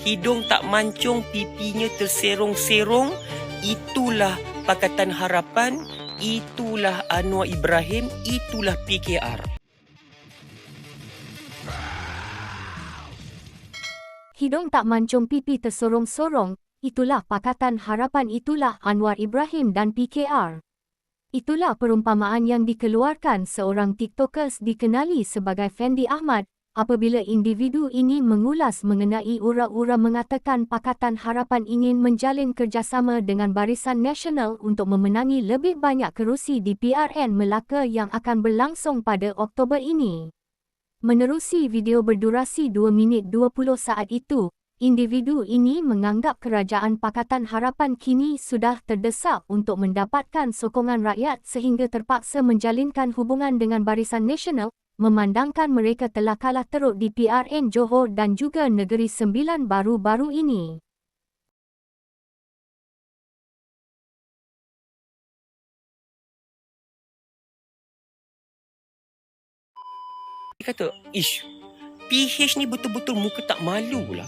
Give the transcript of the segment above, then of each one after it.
hidung tak mancung, pipinya terserong-serong. Itulah Pakatan Harapan, itulah Anwar Ibrahim, itulah PKR. Hidung tak mancung, pipi tersorong-sorong, itulah Pakatan Harapan, itulah Anwar Ibrahim dan PKR. Itulah perumpamaan yang dikeluarkan seorang TikTokers dikenali sebagai Fendi Ahmad apabila individu ini mengulas mengenai ura-ura mengatakan Pakatan Harapan ingin menjalin kerjasama dengan Barisan Nasional untuk memenangi lebih banyak kerusi di PRN Melaka yang akan berlangsung pada Oktober ini. Menerusi video berdurasi 2 minit 20 saat itu, individu ini menganggap kerajaan Pakatan Harapan kini sudah terdesak untuk mendapatkan sokongan rakyat sehingga terpaksa menjalinkan hubungan dengan Barisan Nasional, memandangkan mereka telah kalah teruk di PRN Johor dan juga Negeri Sembilan baru-baru ini. Dia kata, PH ni betul-betul muka tak malu lah.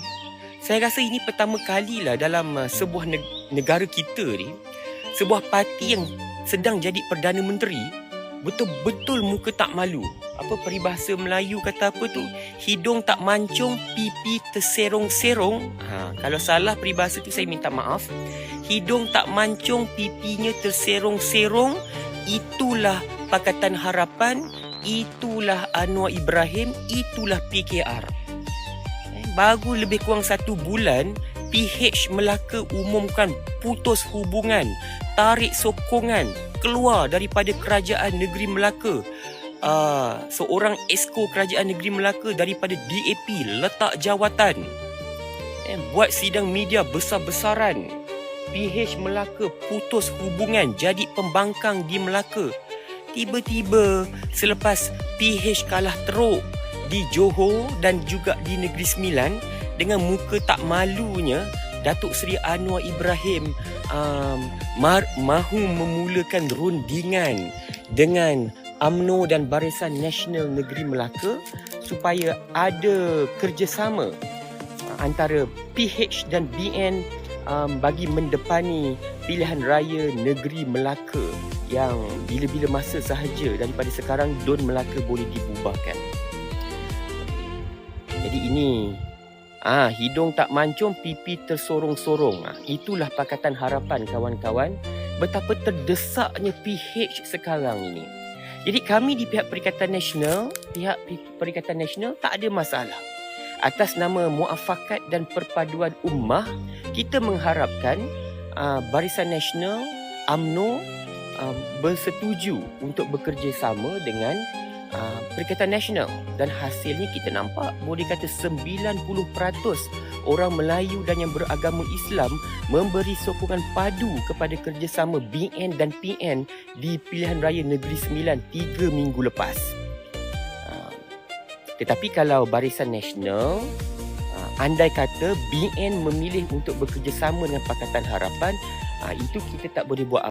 Saya rasa ini pertama kalilah dalam sebuah negara kita ni, sebuah parti yang sedang jadi Perdana Menteri, betul-betul muka tak malu. Apa peribahasa Melayu kata apa tu? Hidung tak mancung, pipi terserong-serong. Kalau salah peribahasa tu saya minta maaf. Hidung tak mancung, pipinya terserong-serong. Itulah Pakatan Harapan, itulah Anwar Ibrahim, itulah PKR. Baru lebih kurang 1 bulan, PH Melaka umumkan putus hubungan, tarik sokongan, keluar daripada Kerajaan Negeri Melaka. Seorang esko Kerajaan Negeri Melaka daripada DAP letak jawatan. Buat sidang media besar-besaran. PH Melaka putus hubungan, jadi pembangkang di Melaka. Tiba-tiba selepas PH kalah teruk di Johor dan juga di Negeri Sembilan, dengan muka tak malunya Datuk Seri Anwar Ibrahim mahu memulakan rundingan dengan UMNO dan Barisan Nasional Negeri Melaka supaya ada kerjasama antara PH dan BN bagi mendepani pilihan raya Negeri Melaka yang bila-bila masa sahaja daripada sekarang Dun Melaka boleh dibubarkan. Jadi ini hidung tak mancung, pipi tersorong-sorong. Itulah Pakatan Harapan, kawan-kawan. Betapa terdesaknya PH sekarang ini. Jadi kami di pihak Perikatan Nasional, tak ada masalah. Atas nama Muafakat dan Perpaduan Ummah, kita mengharapkan Barisan Nasional, UMNO bersetuju untuk bekerjasama dengan Perikatan Nasional, dan hasilnya kita nampak boleh kata 90% orang Melayu dan yang beragama Islam memberi sokongan padu kepada kerjasama BN dan PN di pilihan raya Negeri Sembilan 3 minggu lepas. Tetapi kalau Barisan Nasional, andai kata BN memilih untuk bekerjasama dengan Pakatan Harapan, itu kita tak boleh buat